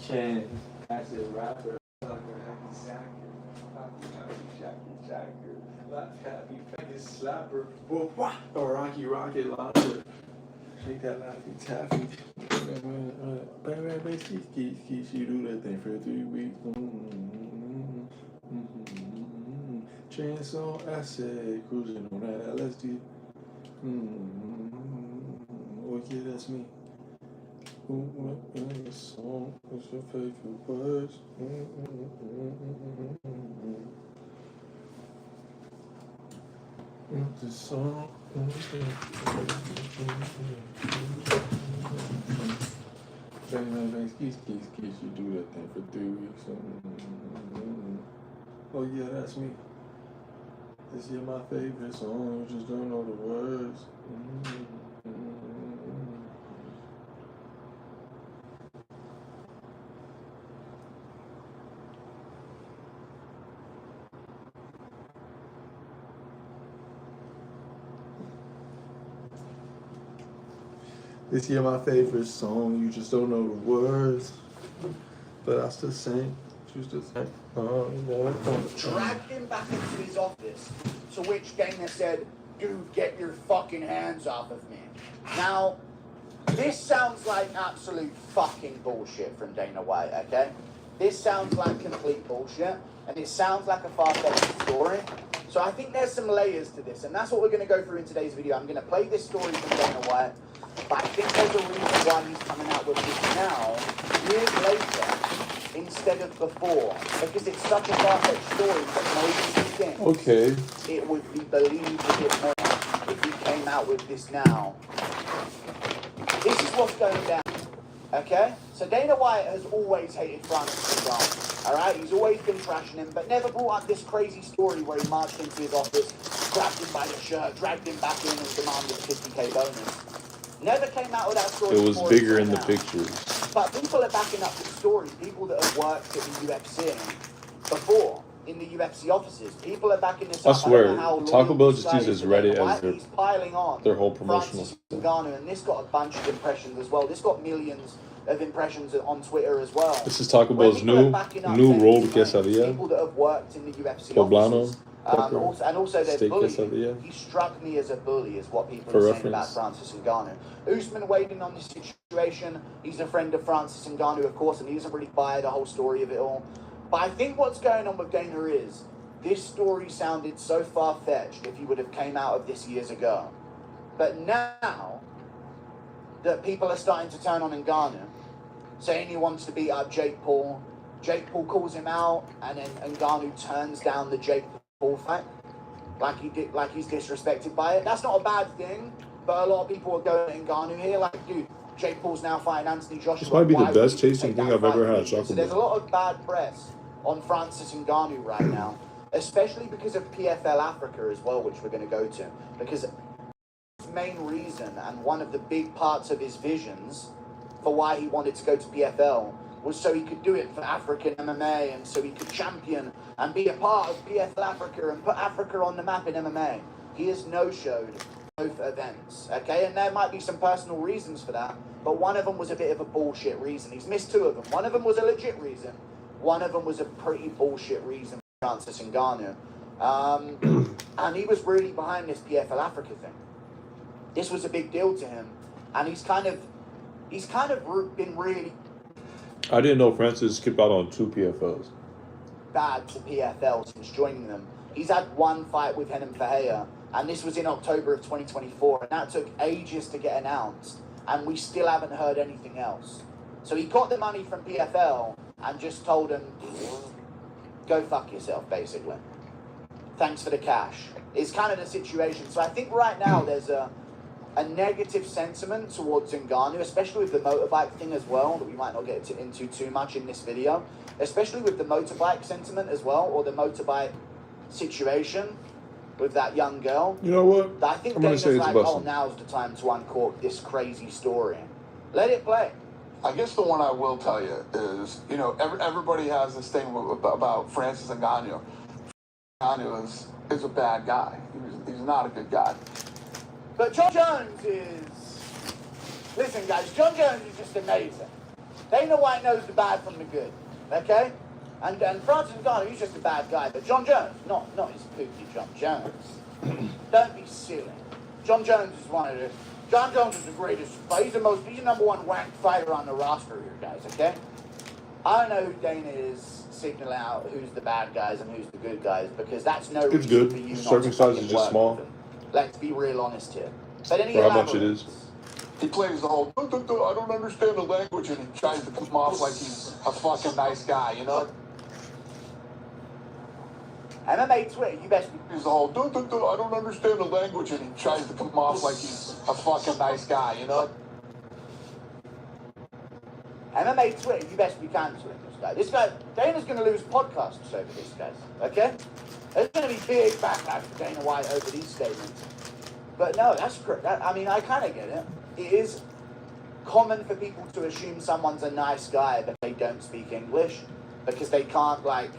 Chan, acid rapper. Happy faggot slapper. Or Rocky Rocket launcher. Shake that Laffy Taffy. Baby, she do that thing for 3 weeks. Chance on acid, cruising on that LSD. Oh yeah, that's me. What in the song? What's your favorite words? The song. Keys, you do that thing for 3 weeks. Oh yeah, that's me. This is my favorite song, you just don't know the words. This year my favorite song, you just don't know the words. But I still sing, choose to sing. Dragged him back into his office, to which Dana said, "Dude, get your fucking hands off of me." Now, this sounds like absolute fucking bullshit from Dana White, okay? This sounds like complete bullshit, and it sounds like a far-fetched story. So I think there's some layers to this, and that's what we're going to go through in today's video. I'm going to play this story from Dana White, but I think there's a reason why he's coming out with this now, years later, instead of before, because it's such a far-fetched story that nobody thinks it would be believed a bit more if he came out with this now. This is what's going down, okay? So Dana White has always hated Francis Ngannou, all right? He's always been trashing him, but never brought up this crazy story where he marched into his office, grabbed him by the shirt, dragged him back in and demanded a 50K bonus. Never came out with that story. It was bigger in the pictures. But people are backing up the story. People that have worked at the UFC before, in the UFC offices. People are backing this up. I swear, Taco Bell just uses Reddit as their whole promotional stuff. And this got a bunch of impressions as well. This got millions of impressions on Twitter as well. This is Taco Bell's new rolled quesadilla. People that have worked in the UFC offices. Also their bully. Quesadilla. He struck me as a bully, is what people are saying about Francis Ngannou. Usman weighed in on this situation. He's a friend of Francis Ngannou, of course, and he doesn't really buy the whole story of it all. But I think what's going on with Dana is, this story sounded so far-fetched if he would have came out of this years ago. But now that people are starting to turn on Ngannou, saying he wants to beat up Jake Paul calls him out, and then Ngannou turns down the Jake Paul fight, like he's disrespected by it. That's not a bad thing, but a lot of people are going at Ngannou here, like, dude, Jake Paul's now fighting Anthony Joshua. This might be the best tasting thing I've ever had. So there's a lot of bad press on Francis Ngannou right now, especially because of PFL Africa as well, which we're going to go to. Because the main reason, and one of the big parts of his visions for why he wanted to go to PFL, was so he could do it for African MMA, and so he could champion and be a part of PFL Africa and put Africa on the map in MMA. He has no-showed both events, okay? And there might be some personal reasons for that, but one of them was a bit of a bullshit reason. He's missed two of them. One of them was a legit reason. One of them was a pretty bullshit reason for Francis Ngannou. And he was really behind this PFL Africa thing. This was a big deal to him, and he's kind of been really... I didn't know Francis skipped out on 2 PFLs. Bad to PFL since joining them. He's had one fight with Henan Fahea, and this was in October of 2024, and that took ages to get announced, and we still haven't heard anything else. So he got the money from PFL and just told him, go fuck yourself, basically. Thanks for the cash. It's kind of the situation. So I think right now there's a negative sentiment towards Ngannou, especially with the motorbike thing as well, that we might not get into too much in this video, especially with the motorbike sentiment as well, or the motorbike situation with that young girl. You know what? I think Dana's like, oh, now's the time to uncork this crazy story. Let it play. I guess the one I will tell you is, you know, everybody has this thing about Francis Ngannou. Ngannou is a bad guy. He's not a good guy. But John Jones is... Listen, guys, John Jones is just amazing. Dana White knows the bad from the good, okay? And Francis Ngannou, he's just a bad guy. But John Jones, not his pookie John Jones. Don't be silly. John Jones is John Jones is the greatest fighter. He's the number one ranked fighter on the roster here, guys, okay? I don't know who Dana is signaling out who's the bad guys and who's the good guys, because that's no reason good. for you not Serving to size is fucking just work small. with them. Let's be real honest here. But then he For how much it elaborates. is. He plays the whole, I don't understand the language, and he tries to come off like he's a fucking nice guy, you know? MMA Twitter, you best be. He's the whole, I don't understand the language, and he tries to come off like he's a fucking nice guy, you know? MMA Twitter, you best be cancelling this guy. This guy, Dana's going to lose podcasts over this, guys. Okay? There's going to be big backlash for Dana White over these statements. But no, that's correct. I mean, I kind of get it. It is common for people to assume someone's a nice guy, but they don't speak English because they can't, like,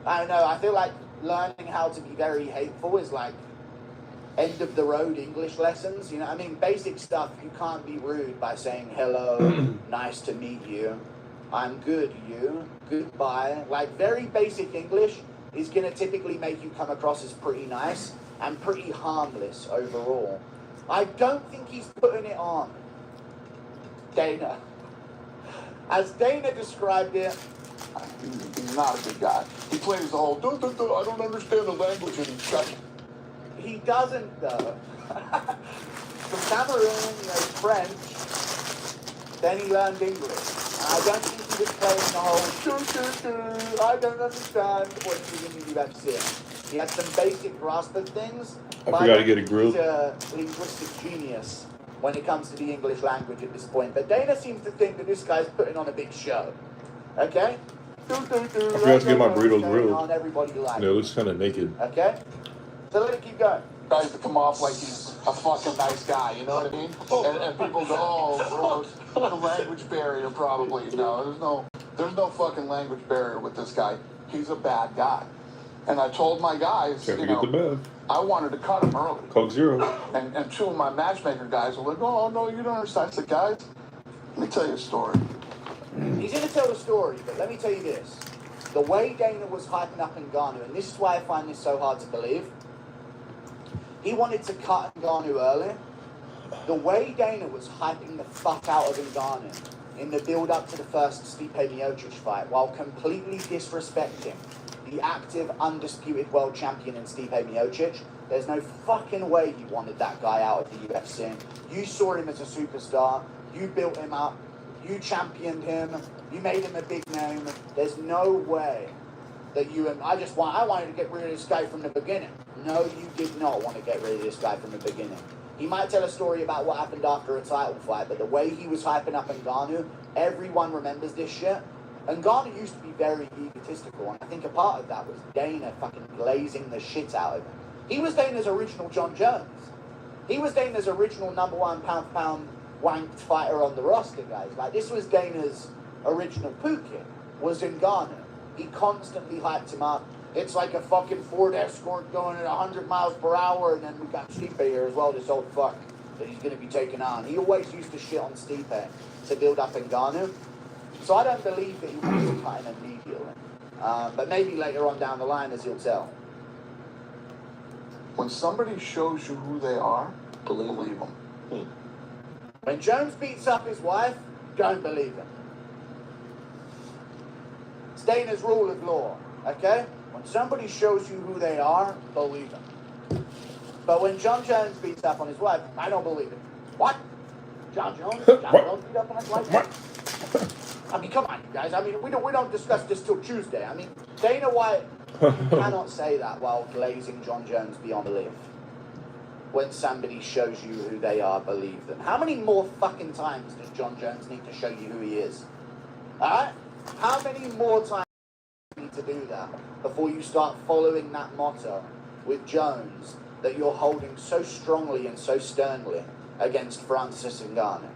I don't know. I feel like learning how to be very hateful is like end of the road English lessons. You know, I mean, basic stuff. You can't be rude by saying hello, nice to meet you, I'm good, you, goodbye. Like very basic English is going to typically make you come across as pretty nice and pretty harmless overall. I don't think he's putting it on Dana. As Dana described it, He's not a good guy. He plays the whole, I don't understand the language, and he doesn't though. From Cameroon, he knows French, then he learned English. And I don't think he was playing the whole, I don't understand what he was in the UFC. He had some basic grasp of things. I forgot to get it grilled. He's a linguistic genius when it comes to the English language at this point. But Dana seems to think that this guy's putting on a big show. Okay? I forgot to get my burrito grilled. Everybody likes Yeah, it looks kind of naked. Okay? So let it keep going. tries to come off like he's a fucking nice guy, you know what I mean? And people go, oh, the language barrier probably. No, there's no fucking language barrier with this guy. He's a bad guy. And I told my guys, Can't forget the Bev. I wanted to cut him early. Coke Zero. And two of my matchmaker guys were like, oh, no, you don't understand. I said, guys, let me tell you a story. He's going to tell the story, but let me tell you this. The way Dana was hyping up Ngannou, and this is why I find this so hard to believe, he wanted to cut Ngannou early. The way Dana was hyping the fuck out of Ngannou in the build-up to the first Stipe Miocic fight, while completely disrespecting the active, undisputed world champion in Stipe Miocic, there's no fucking way you wanted that guy out of the UFC. You saw him as a superstar. You built him up. You championed him. You made him a big name. There's no way that you and I wanted to get rid of this guy from the beginning. No, you did not want to get rid of this guy from the beginning. He might tell a story about what happened after a title fight, but the way he was hyping up Ngannou, everyone remembers this shit. Ngannou used to be very egotistical, and I think a part of that was Dana fucking blazing the shit out of him. He was Dana's original John Jones. He was Dana's original number one pound-for-pound wanked fighter on the roster, guys. Like, this was Dana's original Pookie, was Ngannou. He constantly hyped him up. It's like a fucking Ford Escort going at 100 miles per hour, and then we got Stipe here as well, this old fuck that he's going to be taking on. He always used to shit on Stipe to build up Ngannou. So I don't believe that he wants to cut him immediately. But maybe later on down the line, as he'll tell. When somebody shows you who they are, believe them. When Jones beats up his wife, don't believe him. It's Dana's rule of law, okay? When somebody shows you who they are, believe them. But when John Jones beats up on his wife, I don't believe it. What? John Jones? John Jones beat up on his wife? What? I mean, come on, you guys. I mean, we don't discuss this till Tuesday. I mean, Dana White cannot say that while glazing John Jones beyond belief. When somebody shows you who they are, believe them. How many more fucking times does John Jones need to show you who he is? Alright? How many more times do you need to do that before you start following that motto with Jones that you're holding so strongly and so sternly against Francis Ngannou?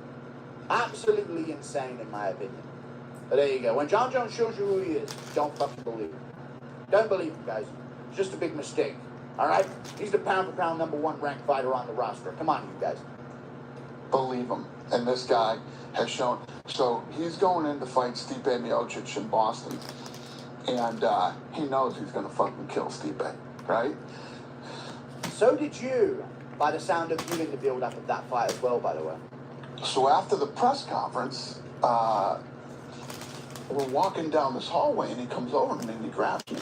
Absolutely insane, in my opinion. But there you go. When John Jones shows you who he is, don't fucking believe him. Don't believe him, guys. It's just a big mistake. Alright? He's the pound-for-pound #1 ranked fighter on the roster. Come on, you guys. Believe him. And this guy, has shown. So he's going in to fight Stipe Miocic in Boston, and he knows he's going to fucking kill Stipe, right? So did you, by the sound of you in the build-up of that fight as well, by the way. So after the press conference, we're walking down this hallway, and he comes over to me and he grabs me,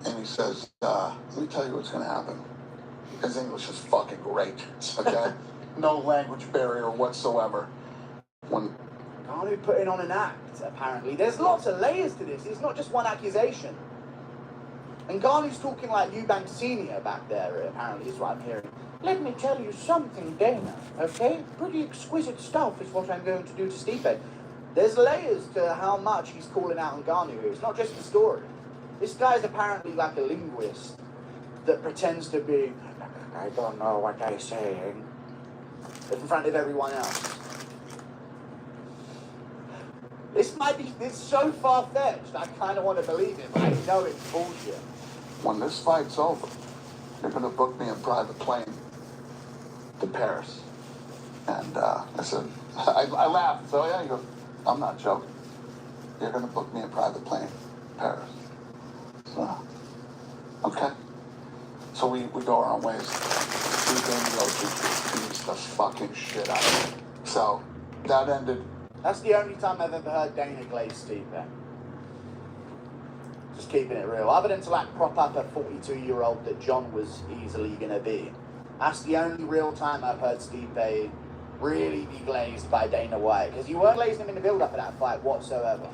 and he says, "Let me tell you what's going to happen." His English is fucking great, okay? No language barrier whatsoever. When Ngannou putting on an act, apparently. There's lots of layers to this. It's not just one accusation. And Ngannou's talking like Eubank Senior back there, apparently, is what I'm hearing. Let me tell you something, Dana, okay? Pretty exquisite stuff is what I'm going to do to Stipe. There's layers to how much he's calling out Ngannou here. It's not just the story. This guy's apparently like a linguist that pretends to be, I don't know what I'm saying, in front of everyone else. This might be, it's so far-fetched, I kind of want to believe it, but I know it's bullshit. when this fight's over, you're going to book me a private plane to Paris. And I said, I laughed. So yeah, he goes, I'm not joking. You're going to book me a private plane to Paris. So, okay. So we go our own ways. We beats the fucking shit out of him. So that ended. That's the only time I've ever heard Dana glaze Steve there. Just keeping it real. Other than to like prop up a 42-year-old that John was easily going to be. That's the only real time I've heard Stipe really be glazed by Dana White. Because you weren't glazing him in the build-up of that fight whatsoever.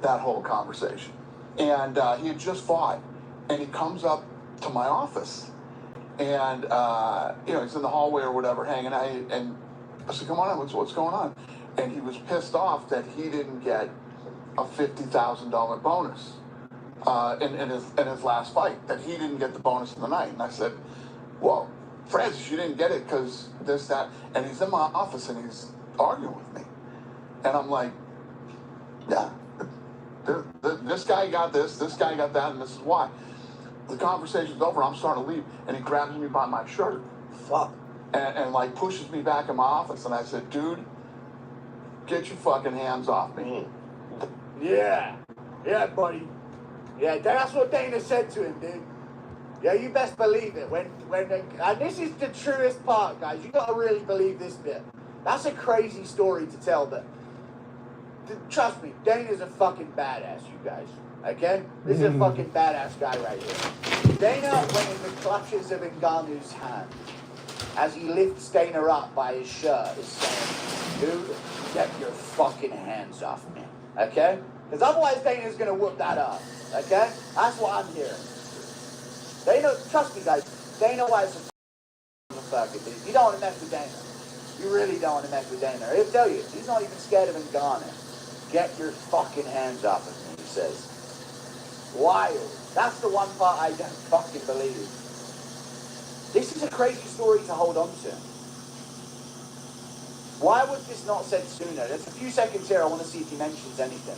That whole conversation. And he had just fought. And he comes up to my office. And, he's in the hallway or whatever, hanging out. And I said, come on in, what's going on? And he was pissed off that he didn't get a $50,000 bonus in his last fight, that he didn't get the bonus in the night. And I said, well, Francis, you didn't get it because this, that. And he's in my office and he's arguing with me. And I'm like, yeah, this guy got this guy got that, and this is why. The conversation's over, I'm starting to leave, and he grabs me by my shirt. Fuck. And like pushes me back in my office, and I said, dude, get your fucking hands off me. Yeah, buddy. Yeah, that's what Dana said to him, dude. Yeah, you best believe it. And this is the truest part, guys. You gotta really believe this bit. That's a crazy story to tell, but trust me, Dana's a fucking badass, you guys. Okay? This is a fucking badass guy right here. Dana went in the clutches of Ngannou's hand as he lifts Dana up by his shirt, is saying, dude, get your fucking hands off me. Okay? Because otherwise Dana's going to whoop that up. Okay? That's what I'm hearing. Dana, trust me, guys, Dana White's a fucking dude. You don't want to mess with Dana. You really don't want to mess with Dana. He'll tell you, he's not even scared of Ngannou. Get your fucking hands off of me, he says. Wild. That's the one part I don't fucking believe. This is a crazy story to hold on to. Why was this not said sooner? There's a few seconds here. I want to see if he mentions anything.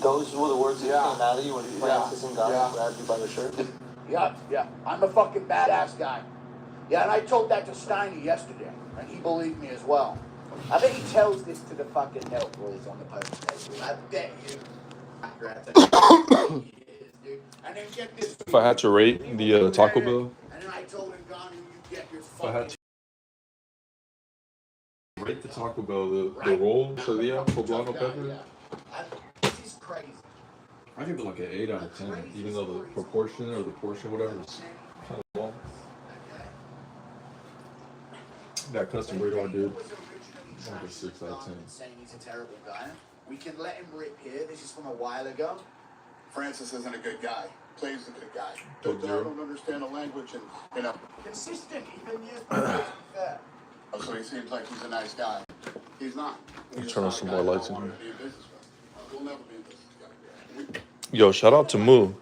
Those were the words that came out of you when Francis and God grabbed you by the shirt? Yeah. I'm a fucking badass guy. Yeah, and I told that to Steiny yesterday, and he believed me as well. I bet he tells this to the fucking milk boys on the post table. I bet you. And then get this. If I had to rate the Taco Bell, And then I told Ngannou, you get your if I had fucking. to rate the Taco Bell, the roll, Shalia, poblano pepper, This is crazy. I give it like an 8 out of 10, even though the proportion or the portion, whatever, is kind of long. That custom burrito I did, like a 6 out of 10. Saying he's a terrible guy. We can let him rip here. This is from a while ago. Francis isn't a good guy. Clay's a good guy. I Told you. don't understand the language, and Consistent, even years before, to be fair. so he seems like he's a nice guy. He's not. Let me turn on some more lights in here. We'll never be in business. Yo, shout out to Moo.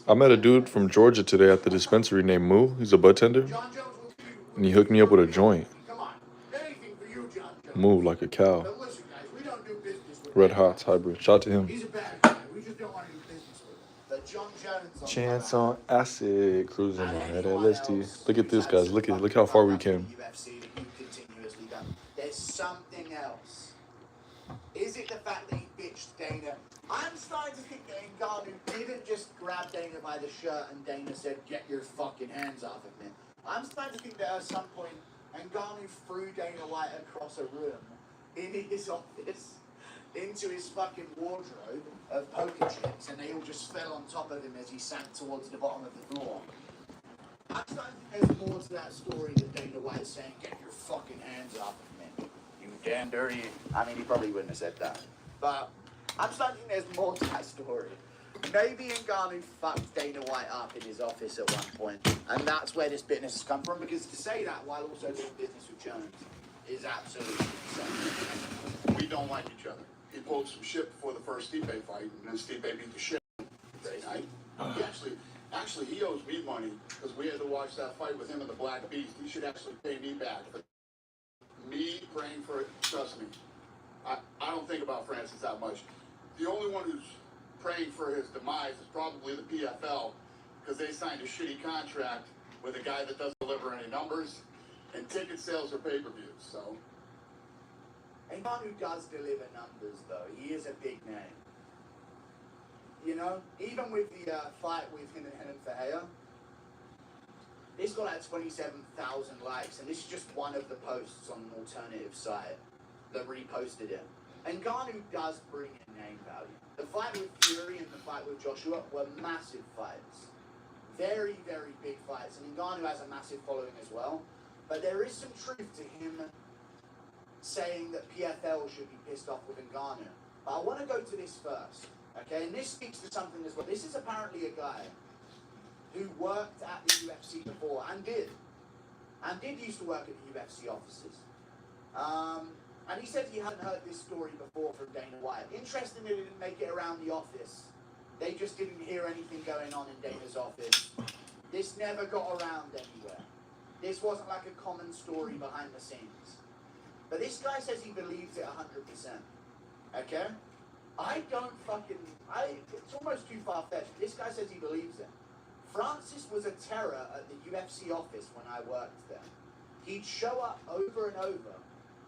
I met a dude from Georgia today at the dispensary named Moo. He's a bartender, John Jones will do and he hooked me up with a joint. Come on. Anything for you, John Jones. Moo like a cow. But listen, guys, we don't do business with Red him. Hot's hybrid. Shout out to him. He's a bad guy. We just don't want to do business with him. But John Jones. Chance on acid, cruising on that LSD. Look at this, guys. Look how far we came. UFC that you've continuously done there's something else. Is it the fact that he bitched Dana? I'm starting to think that Ngannou didn't just grab Dana by the shirt and Dana said, "Get your fucking hands off of me." I'm starting to think that at some point Ngannou threw Dana White across a room in his office into his fucking wardrobe of poker chips, and they all just fell on top of him as he sank towards the bottom of the floor. I'm starting to think there's more to that story than Dana White saying, "Get your fucking hands off of me, you damn dirty." I mean, he probably wouldn't have said that. But I'm starting to think there's more to that story. Maybe Ngannou fucked Dana White up in his office at one point, and that's where this bitterness has come from, because to say that while also doing business with Jones is absolutely insane. We don't like each other. He pulled some shit before the first Stipe fight, and then Stipe beat the shit that night. He actually, he owes me money because we had to watch that fight with him and the Black Beast. He should actually pay me back for me praying for it. Trust me, I don't think about Francis that much. The only one who's praying for his demise is probably the PFL, because they signed a shitty contract with a guy that doesn't deliver any numbers and ticket sales or pay-per-views. So. Ngannou does deliver numbers, though. He is a big name. You know, even with the fight with him and Henan Fahea, this got like 27,000 likes, and this is just one of the posts on an alternative site that reposted it. Ngannou does bring in name value. The fight with Fury and the fight with Joshua were massive fights. Very, very big fights. And Ngannou has a massive following as well. But there is some truth to him saying that PFL should be pissed off with Ngannou. But I want to go to this first, okay? And this speaks to something as well. This is apparently a guy who worked at the UFC before, and did used to work at the UFC offices. And he said he hadn't heard this story before from Dana White. Interestingly, it didn't make it around the office. They just didn't hear anything going on in Dana's office. This never got around anywhere. This wasn't like a common story behind the scenes. But this guy says he believes it 100%. Okay? It's almost too far-fetched. This guy says he believes it. Francis was a terror at the UFC office when I worked there. He'd show up over and over,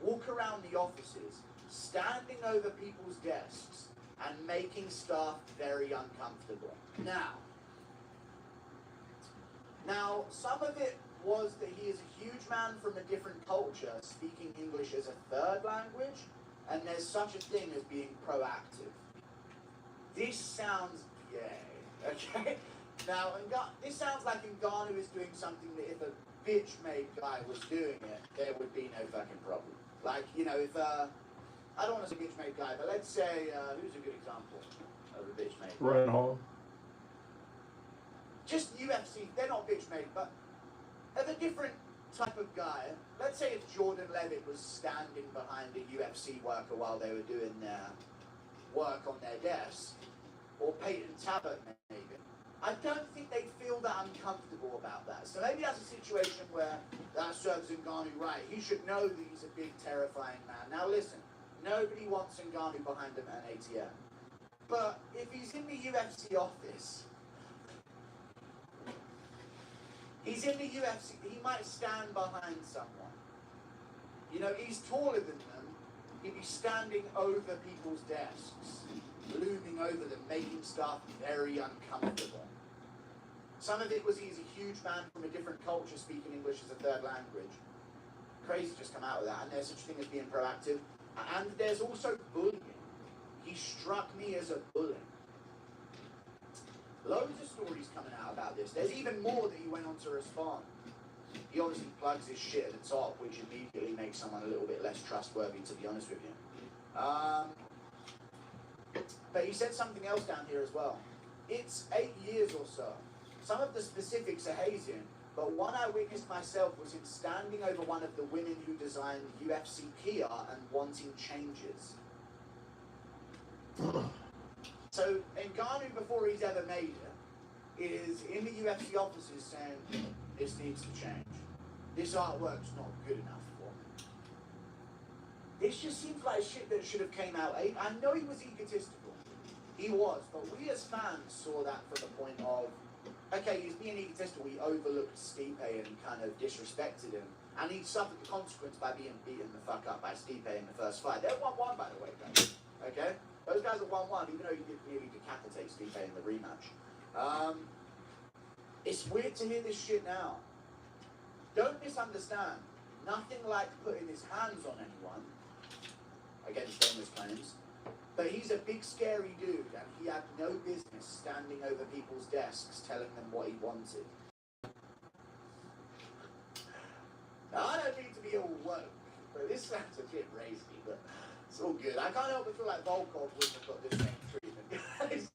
walk around the offices, standing over people's desks, and making staff very uncomfortable. Now, some of it was that he is a huge man from a different culture, speaking English as a third language, and there's such a thing as being proactive. This sounds gay, okay? Now, this sounds like Ngannou is doing something that if a bitch-made guy was doing it, there would be no fucking problem. Like, you know, if, I don't want to say bitch-made guy, but let's say, who's a good example of a bitch-made guy? Ryan Hall. Just UFC, they're not bitch-made, but of a different type of guy. Let's say if Jordan Levitt was standing behind a UFC worker while they were doing their work on their desk, or Peyton Tabak maybe. I don't think they'd feel that uncomfortable about that. So maybe that's a situation where that serves Ngannou right. He should know that he's a big, terrifying man. Now listen, nobody wants Ngannou behind him at an ATM. But if he's in the UFC office, he's in the UFC, he might stand behind someone. You know, he's taller than them. He'd be standing over people's desks, looming over them, making staff very uncomfortable. Some of it was he's a huge man from a different culture, speaking English as a third language. Crazy just come out of that, and there's such a thing as being proactive. And there's also bullying. He struck me as a bully. Loads of stories coming out about this. There's even more that he went on to respond. He obviously plugs his shit at the top, which immediately makes someone a little bit less trustworthy, to be honest with you. But he said something else down here as well. It's 8 years or so. Some of the specifics are hazy, but one I witnessed myself was him standing over one of the women who designed UFC PR and wanting changes. So Ngannou, before he's ever made it, is in the UFC offices saying, this needs to change. This artwork's not good enough for me. This just seems like shit that should have came out. I know he was egotistical. He was, but we as fans saw that from the point of, okay, he's being egotistical. He overlooked Stipe and kind of disrespected him. And he suffered the consequence by being beaten the fuck up by Stipe in the first fight. They're 1-1, by the way, guys. Okay? Those guys are 1-1, even though he did nearly decapitate Stipe in the rematch. It's weird to hear this shit now. Don't misunderstand. Nothing like putting his hands on anyone, against famous claims. But he's a big, scary dude, and he had no business standing over people's desks telling them what he wanted. Now, I don't mean to be all woke, but this sounds a bit racy, but it's all good. I can't help but feel like Volkov wouldn't have got this same treatment.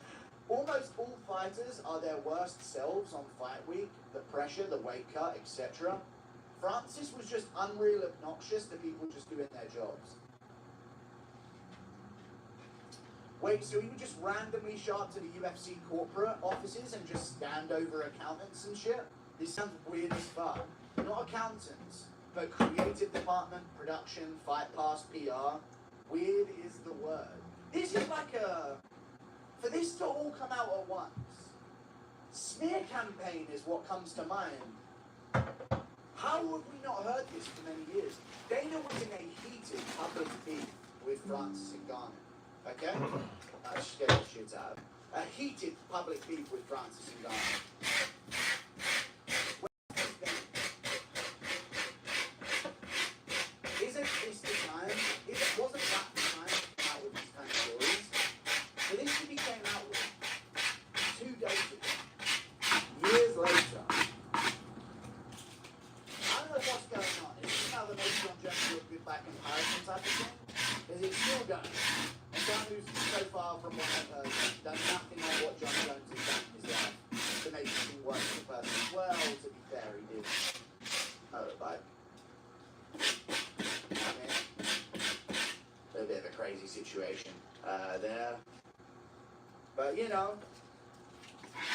Almost all fighters are their worst selves on fight week. The pressure, the weight cut, etc. Francis was just unreal obnoxious to people just doing their jobs. Wait, so he would just randomly show up to the UFC corporate offices and just stand over accountants and shit? This sounds weird as fuck. Not accountants, but creative department, production, fight pass, PR. Weird is the word. This is like a... For this to all come out at once, smear campaign is what comes to mind. How have we not heard this for many years? Dana was in a heated public beef with Francis Ngannou. Okay? That scared the shit out of him. A heated public beef with Francis Ngannou. Isn't this the time? Wasn't that the time to come out with these kind of stories? So this should be came out with 2 days ago. Years later. I don't know what's going on. Is this how the make John Jones look good by comparison type of thing? Is it still going? And someone who's so far from what I've heard, done nothing like what John Jones has done in his life to make him work for the person. Well, to be fair, he did. Motorbike. I mean, a bit of a crazy situation there. But, you know,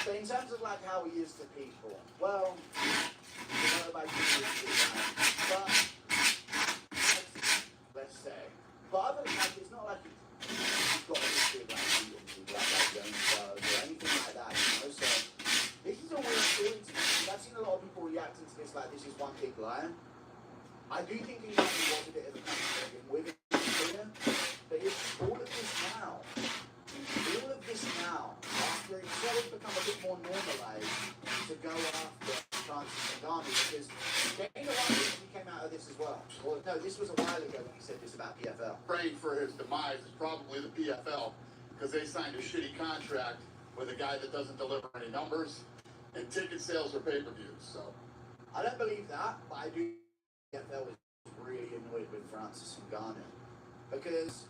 so in terms of like how he is to people, well, you know about but let's say. But other than that, it's not like he's got a history of like beating people like Jones does or anything like that, you know. So this is a weird story to me. I've seen a lot of people reacting to this like this is one big lie. I do think he was a bit of a contradiction with it, but it's all of this now, after it's sort of become a bit more normalized to go after Francis Ngannou, because Dana White recently came out of this as well. Well, no, this was a while ago when he said this about PFL. Praying for his demise is probably the PFL, because they signed a shitty contract with a guy that doesn't deliver any numbers, and ticket sales or pay-per-views, so. I don't believe that, but I do. PFL was really annoyed with Francis Ngannou because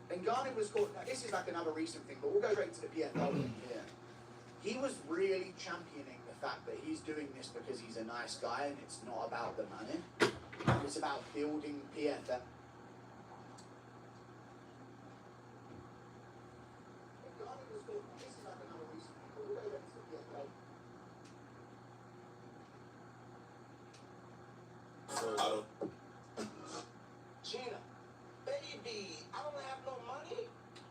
Ngannou was called. Now this is like another recent thing, but we'll go straight to the PFL here. He was really championing the fact that he's doing this because he's a nice guy and it's not about the money. It's about building PFL. Ngannou was called. This is like another recent thing, but we'll go straight to the PFL. Gina, baby, I don't have no money.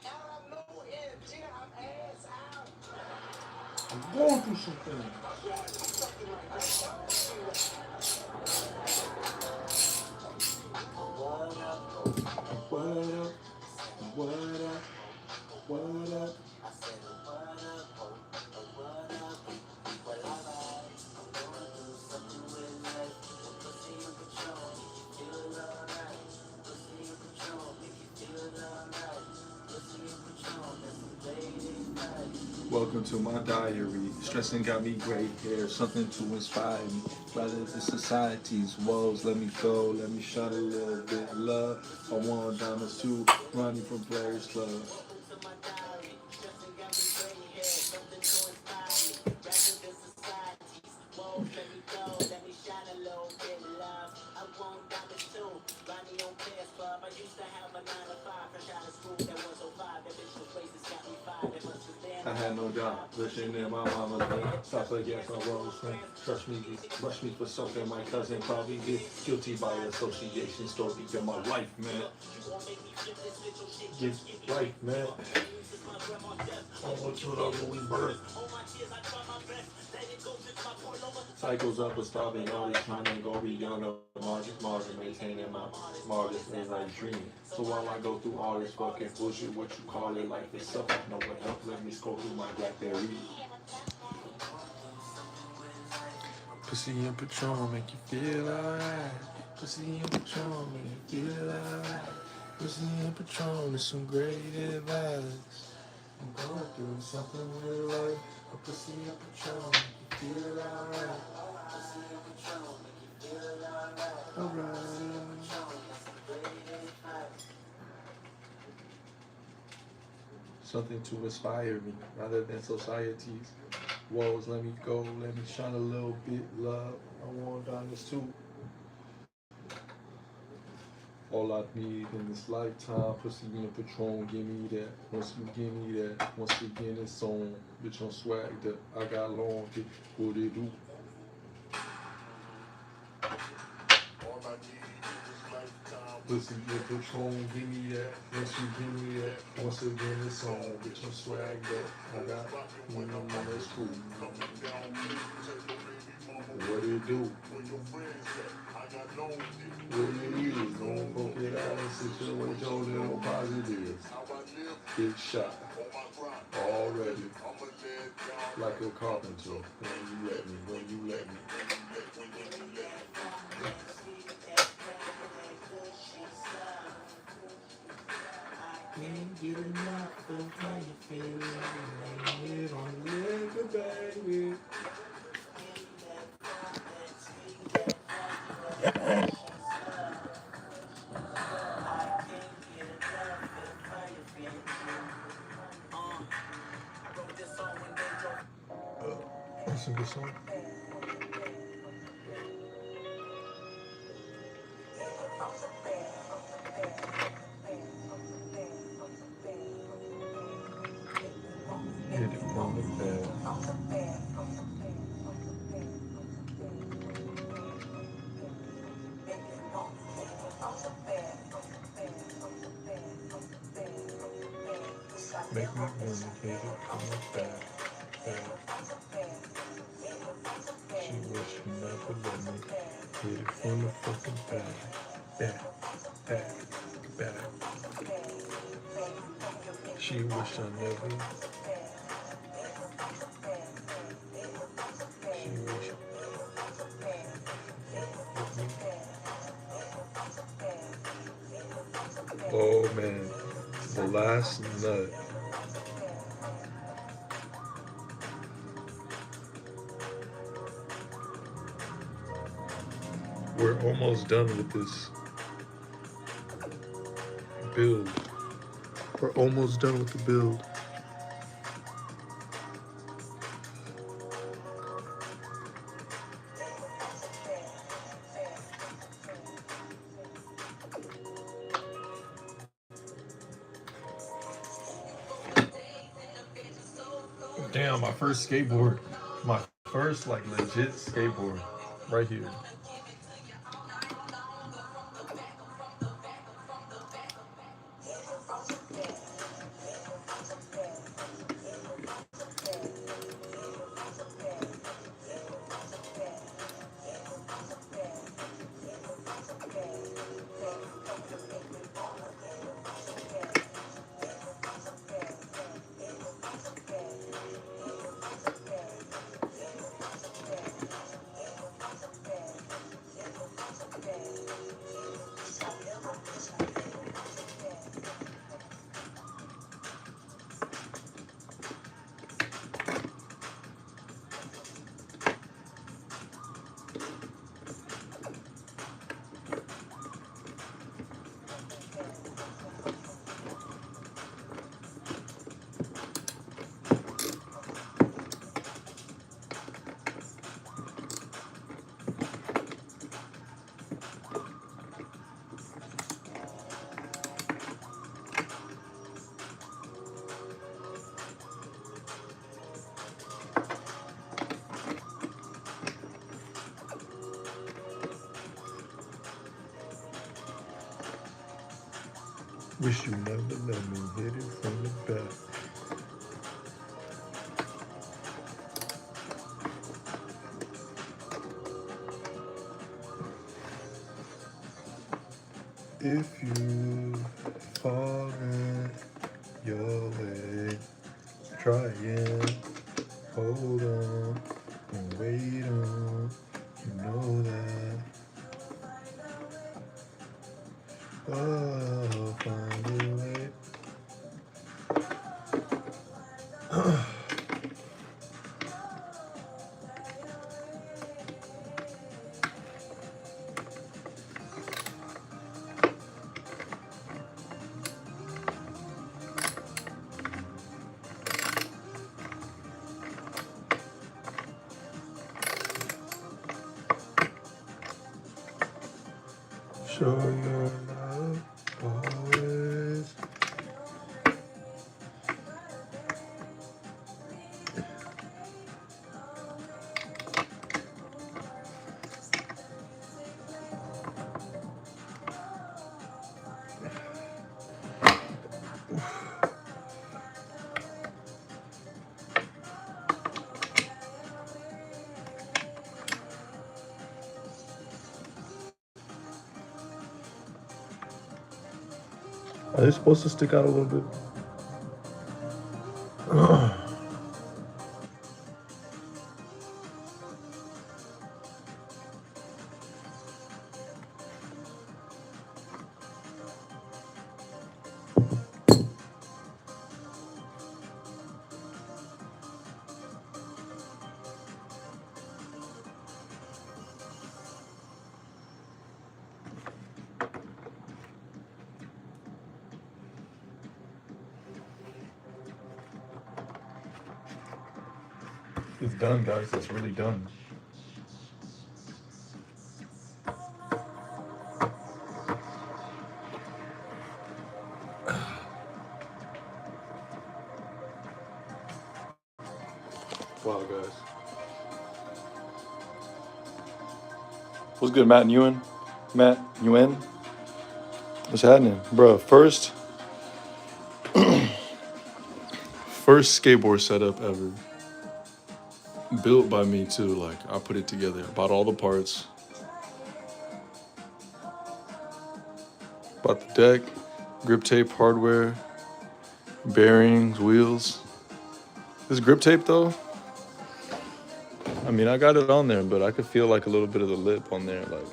I don't have no end. Gina, I'm ass out. I'm going through something. What up? What up? What up? I said, what up? What up? Well, alright. I'm gonna do something with life. Pussy in control, make you feel alright. Pussy in control, make you feel alright. Pussy in control, that's the way they fight. Welcome to my diary. Stressing got me gray hair, something to inspire me. Rather than society's woes, let me go, let me shut a little bit of love. I want diamonds too, running from Players Club. Welcome to my diary. Stressing got me gray hair, something to inspire me. Rather than society's woes, let me go, let me shine a little bit of love. I want diamonds too, Ronnie on Players Club. I used to have a 9 to 5, fresh out of school, that was 05. That bitch was racist, got me fired. That must have been I had no job. Wishing in my mama's name. Stop against my roles, man. Trust me, rush me for something my cousin probably did. Guilty by association, story of my life, man. Get life, man. Oh, to the Louis birth. Cycles up with stopping all these trying to go beyond the margin, maintaining my margin as I dream. So while I go through all this fucking bullshit, what you call it, life itself, no one help, let me scroll through my Blackberry. Pussy and Patron make you feel alright. Pussy and Patron make you feel alright. Pussy and Patron is some great advice. I'm going through something with life. A pussy and Patron make you feel alright. Pussy and Patron make you feel alright. Alright. Something to inspire me rather than society's woes. Let me go, let me shine a little bit, love. I want diamonds too. All I need in this lifetime, pussy and Patron, give me that. Once you give me that, once again it's on. Bitch, I'm swagged up. I got long, dick. What it do? Pussy and Patron, give me that. Once you give me that, once again it's on. Bitch, I'm swagged up. I got when I'm on that school. What it do? What it is, don't poke it out and sit your with your little positive. Get shot already, like a carpenter. When you let me. Can't get enough of how you feel. It on the leg, baby. That's a good song. Hit it from the bed. Make me wanna hit it from the back. She wish she never let me hit it from the fucking back. Back. She wish I never. She wish. Oh man, the last nut. We're almost done with this build. We're almost done with the build. Damn, my first skateboard. My first like legit skateboard. Right here. Wish you never let me hit it from the back. If you fall in your way, try and hold on and wait on. You know that I'll find a way. Show your love always. Are they supposed to stick out a little bit? It's done, guys. It's really done. Wow, guys. What's good, Matt and Ewan? Matt, Ewan? What's happening? Bro, first skateboard setup ever. Built by me, too. Like, I put it together. Bought all the parts. Bought the deck, grip tape, hardware, bearings, wheels. This grip tape, though, I mean, I got it on there, but I could feel like a little bit of the lip on there. Like,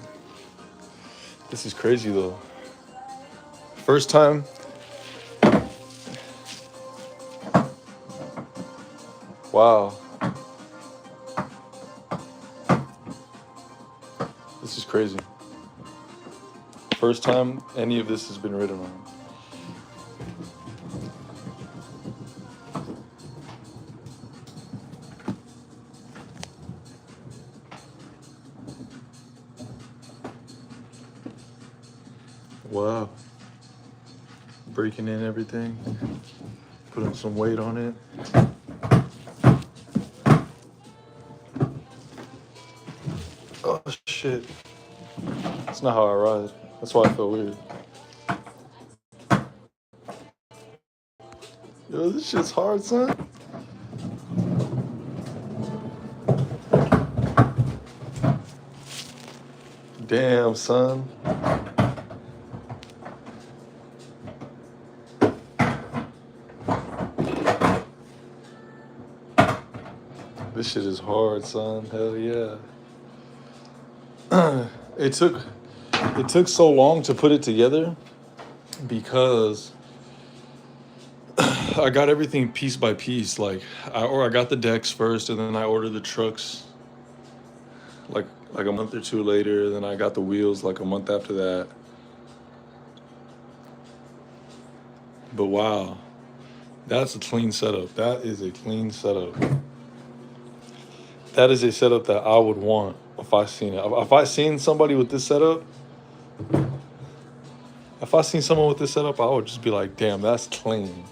this is crazy, though. First time. Wow. This is crazy. First time any of this has been written on. Wow. Breaking in everything. Putting some weight on it. Oh, shit. That's not how I ride. That's why I feel weird. Yo, this shit's hard, son. Damn, son. This shit is hard, son. Hell yeah. It took so long to put it together because I got everything piece by piece. Like, I got the decks first, and then I ordered the trucks like a month or two later. Then I got the wheels like a month after that. But wow, that's a clean setup. That is a clean setup. That is a setup that I would want if I seen it. If I seen somebody with this setup, if I seen someone with this setup, I would just be like, damn, that's clean.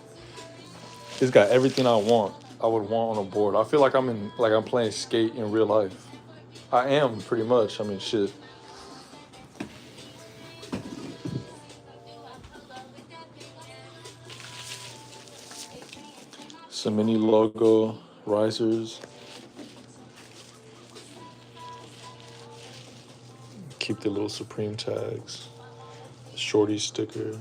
It's got everything I want. I would want on a board. I feel like I'm playing skate in real life. I am pretty much. I mean, shit. Some mini logo risers. Keep the little Supreme tags. Shorty sticker.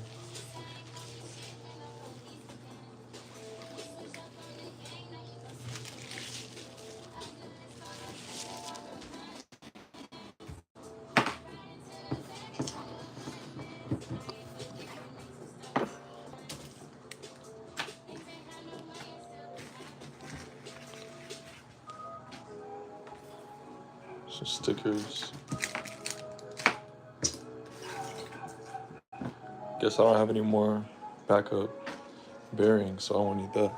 Some stickers. Guess I don't have any more backup bearings, so I won't need that.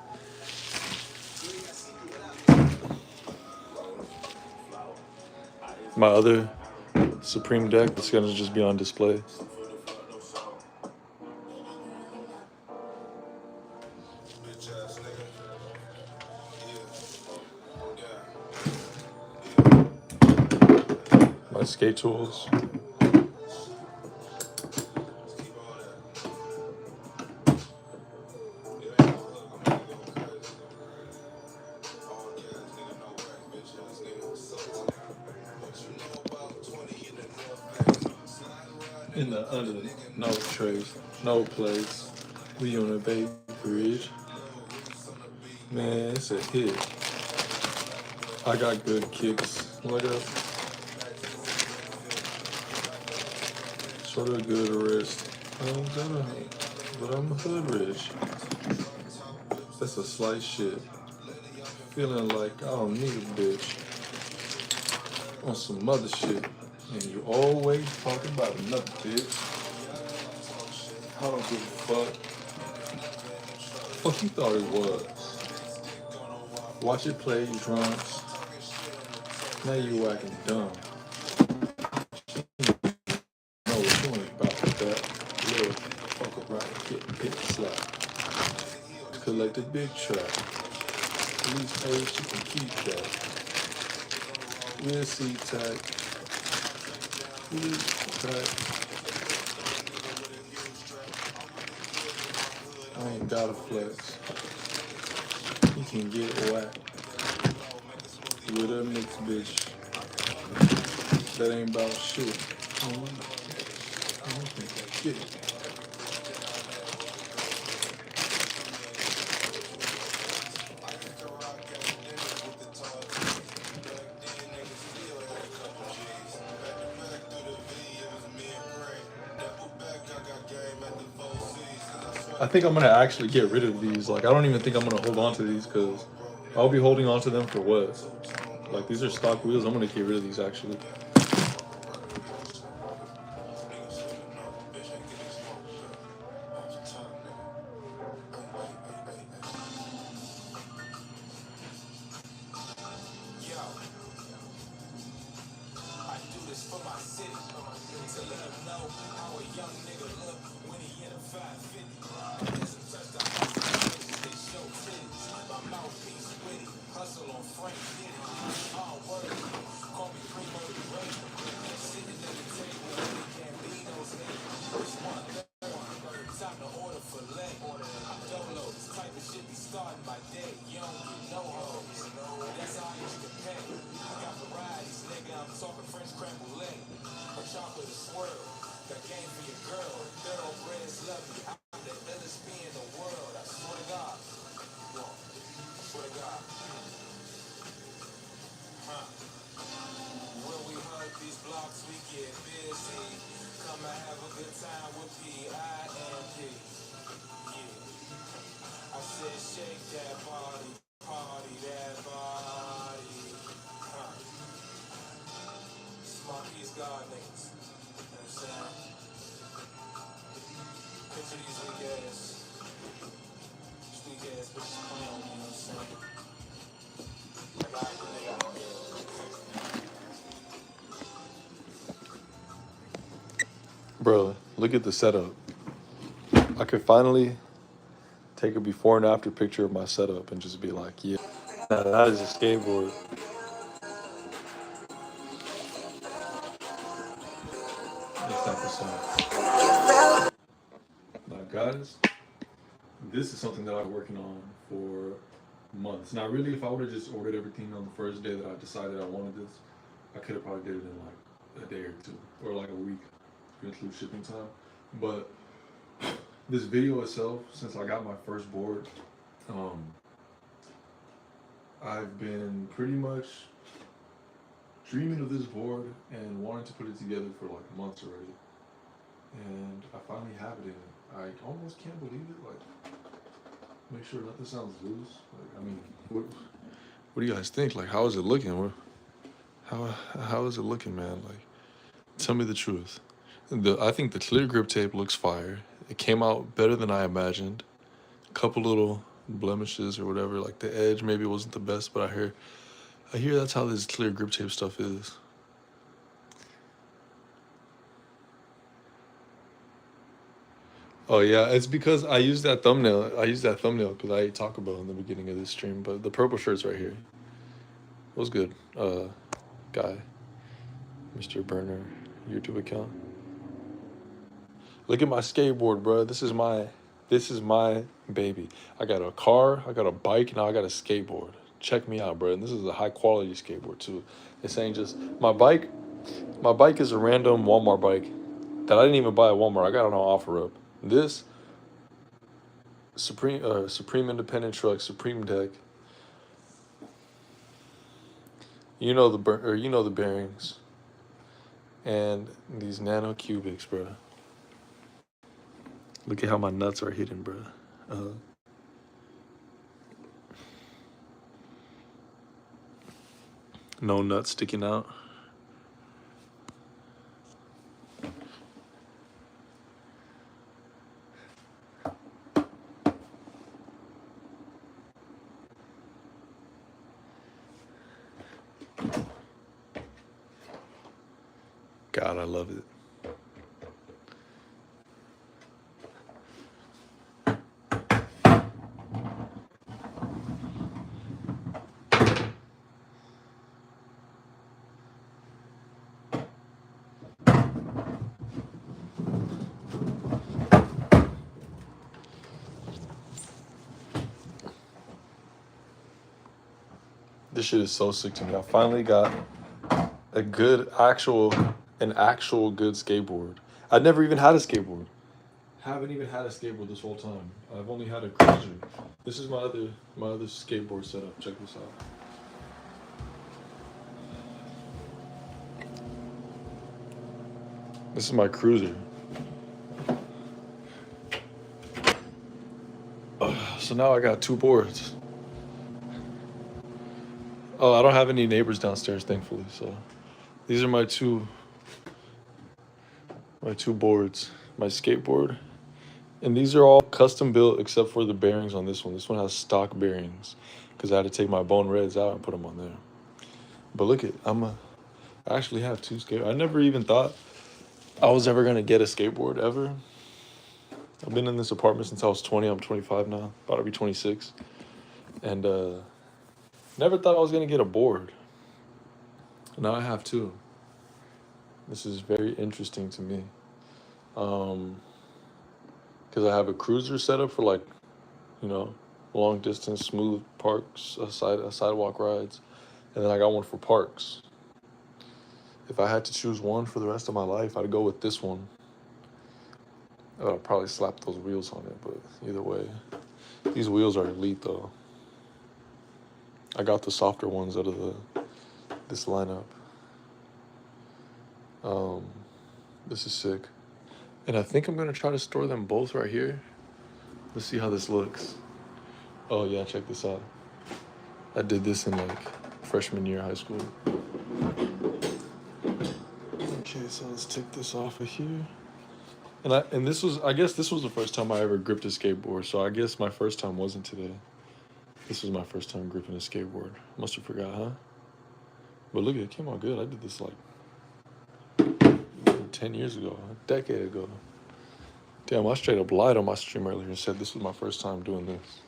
My other Supreme deck is gonna just be on display. My skate tools. In the under, no trace, no place. We on a big bridge. Man, it's a hit. I got good kicks. What else? Sort of good wrist. But I'm hood rich. That's a slight shit. Feeling like I don't need a bitch. On some other shit. And you always talking about another bitch. I don't give a fuck. Fuck you thought it was. Watch it play drums. Now you acting dumb. No, you ain't about that. Little fuck around, get hit slap. Collect a big trap. These days you can keep that. We'll see tag. I ain't gotta flex. You can get whacked with a mixed bitch. That ain't about shit. Shit. I think I'm gonna actually get rid of these. Like, I don't even think I'm gonna hold on to these because I'll be holding on to them for what? Like, these are stock wheels. I'm gonna get rid of these actually. Bro, look at the setup. I could finally take a before and after picture of my setup and just be like, yeah, that is a skateboard. It's not the same. Now, guys, this is something that I'm working on for months. Now, really, if I would have just ordered everything on the first day that I decided I wanted this, I could have probably did it in like a day or two, or like a week, if you include shipping time. But this video itself, since I got my first board, I've been pretty much dreaming of this board and wanting to put it together for like months already. And I finally have it in it. I almost can't believe it. Like, make sure nothing sounds loose. Like, I mean, what do you guys think? Like, how is it looking? How is it looking, man? Like, tell me the truth. I think the clear grip tape looks fire. It came out better than I imagined. A couple little blemishes or whatever, like the edge maybe wasn't the best, but I hear that's how this clear grip tape stuff is. Oh yeah, it's because I used that thumbnail. I used that thumbnail because I ate Taco Bell in the beginning of this stream. But the purple shirt's right here. What's good, guy, Mr. Burner, YouTube account. Look at my skateboard, bro. This is my baby. I got a car, I got a bike, now I got a skateboard. Check me out, bro. And this is a high quality skateboard too. This ain't just my bike. My bike is a random Walmart bike that I didn't even buy at Walmart. I got it on OfferUp. This Supreme Independent Truck, Supreme Deck. You know the bearings. And these nano cubics, bro. Look at how my nuts are hidden, bro. No nuts sticking out. God, I love it. This shit is so sick to me. I finally got a good an actual good skateboard. I'd never even had a skateboard. Haven't even had a skateboard this whole time. I've only had a cruiser. This is my other skateboard setup. Check this out. This is my cruiser. So now I got two boards. Oh, I don't have any neighbors downstairs, thankfully. So these are my two boards. My skateboard. And these are all custom built except for the bearings on this one. This one has stock bearings because I had to take my bone reds out and put them on there. But look at, I actually have two skateboards. I never even thought I was ever going to get a skateboard ever. I've been in this apartment since I was 20. I'm 25 now. About to be 26. And never thought I was going to get a board. Now I have two. This is very interesting to me. Because I have a cruiser set up for, like, you know, long distance, smooth parks, sidewalk rides. And then I got one for parks. If I had to choose one for the rest of my life, I'd go with this one. I'll probably slap those wheels on it, but either way. These wheels are elite, though. I got the softer ones out of this lineup. This is sick. And I think I'm going to try to store them both right here. Let's see how this looks. Oh, yeah, check this out. I did this in, like, freshman year of high school. Okay, so let's take this off of here. And this was, I guess this was the first time I ever gripped a skateboard. So I guess my first time wasn't today. This was my first time gripping a skateboard. Must have forgot, huh? But look, it came out good. I did this like 10 years ago, a decade ago. Damn, I straight up lied on my stream earlier and said this was my first time doing this.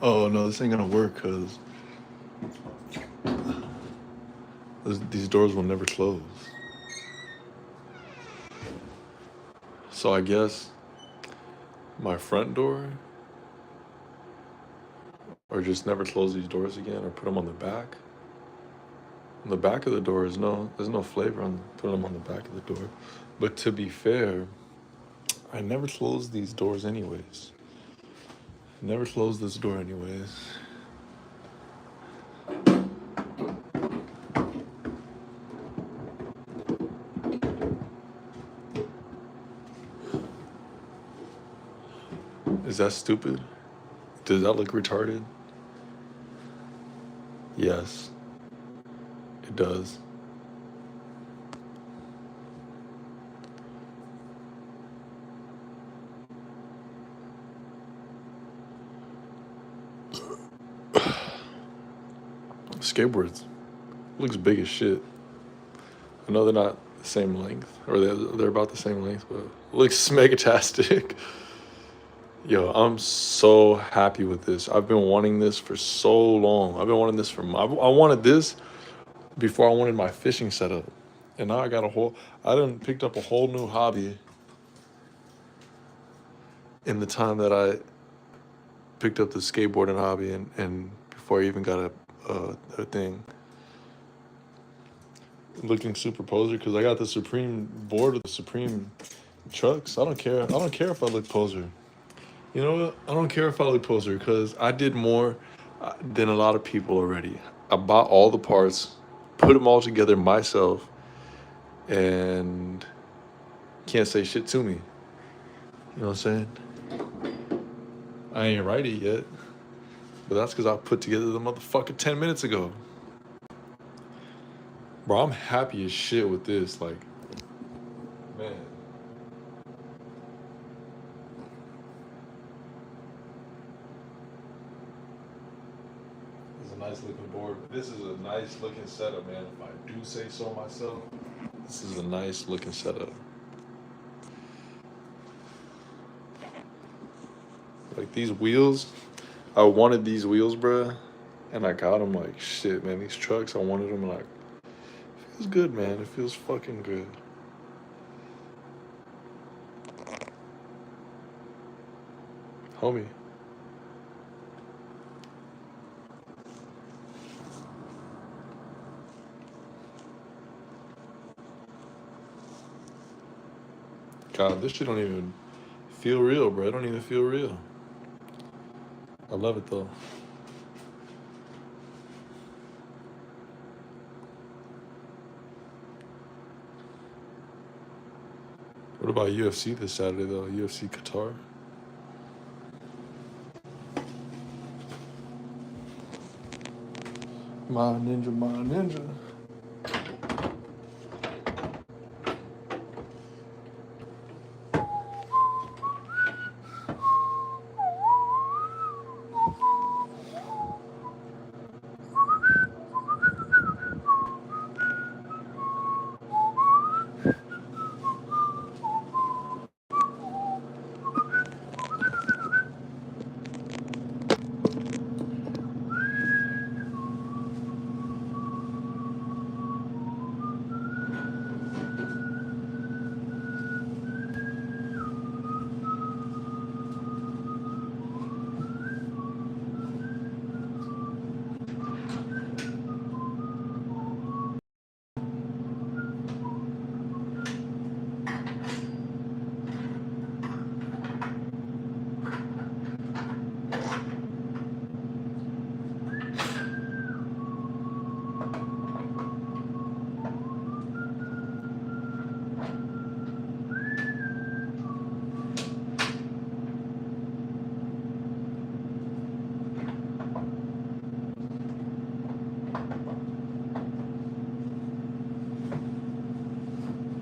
Oh no, this ain't gonna work because these doors will never close. So I guess my front door, or just never close these doors again, or put them on the back. On the back of the door there's no flavor on putting them on the back of the door. But to be fair, I never close these doors anyways. Never close this door anyways. Is that stupid? Does that look retarded? Yes, it does. Skateboards looks big as shit. I know they're not the same length, or they're about the same length, but it looks megatastic. Yo, I'm so happy with this. I've been wanting this for so long. I've been wanting this I wanted this before I wanted my fishing setup. And now I got I done picked up a whole new hobby in the time that I picked up the skateboarding hobby and before I even got a thing. Looking super poser because I got the Supreme board with the Supreme trucks. I don't care. I don't care if I look poser. You know what? I don't care if I look poser because I did more than a lot of people already. I bought all the parts, put them all together myself, and can't say shit to me. You know what I'm saying? I ain't write it yet, but that's because I put together the motherfucker 10 minutes ago. Bro, I'm happy as shit with this. Like, man. This is a nice looking board. This is a nice looking setup, man. If I do say so myself, this is a nice looking setup. Like these wheels, I wanted these wheels, bruh, and I got them. Like, shit, man, these trucks, I wanted them. Like, it feels good, man. It feels fucking good. Homie. God, this shit don't even feel real, bro. It don't even feel real. I love it, though. What about UFC this Saturday, though? UFC Qatar? My ninja, my ninja.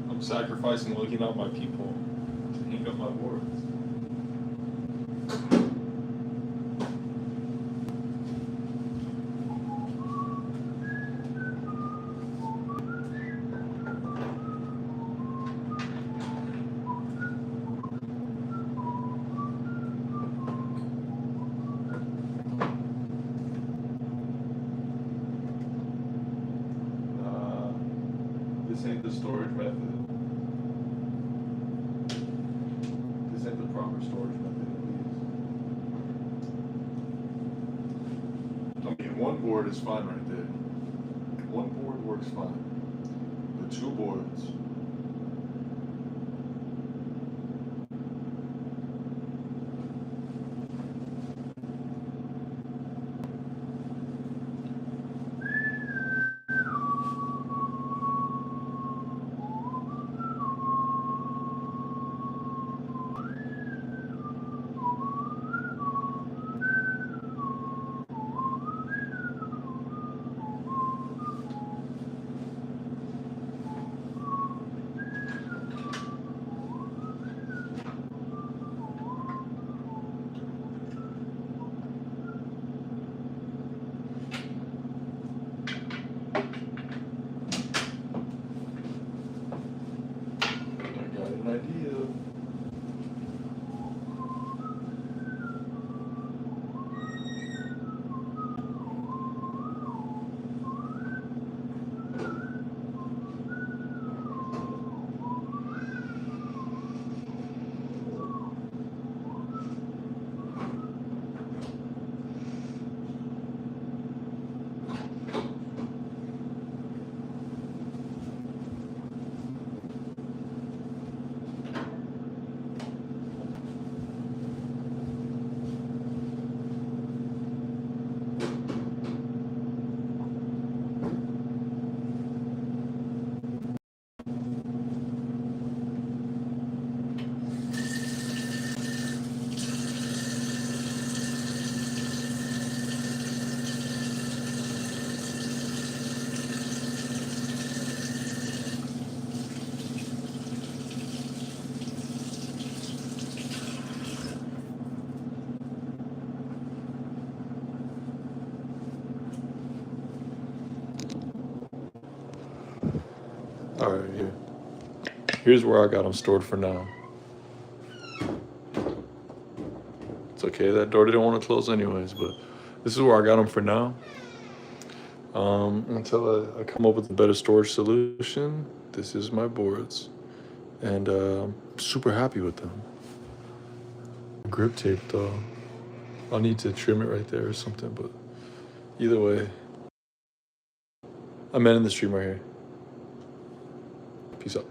I'm sacrificing looking at my people to hang up my board. the storage method. This ain't the proper storage method of these. I mean, one board is fine right there. One board works fine. But two boards. Idea. All right, here. Here's where I got them stored for now. It's okay, that door didn't want to close anyways, but this is where I got them for now. Until I come up with a better storage solution, this is my boards. And I'm super happy with them. Grip tape though. I'll need to trim it right there or something, but either way, I'm ending the stream right here. Peace out.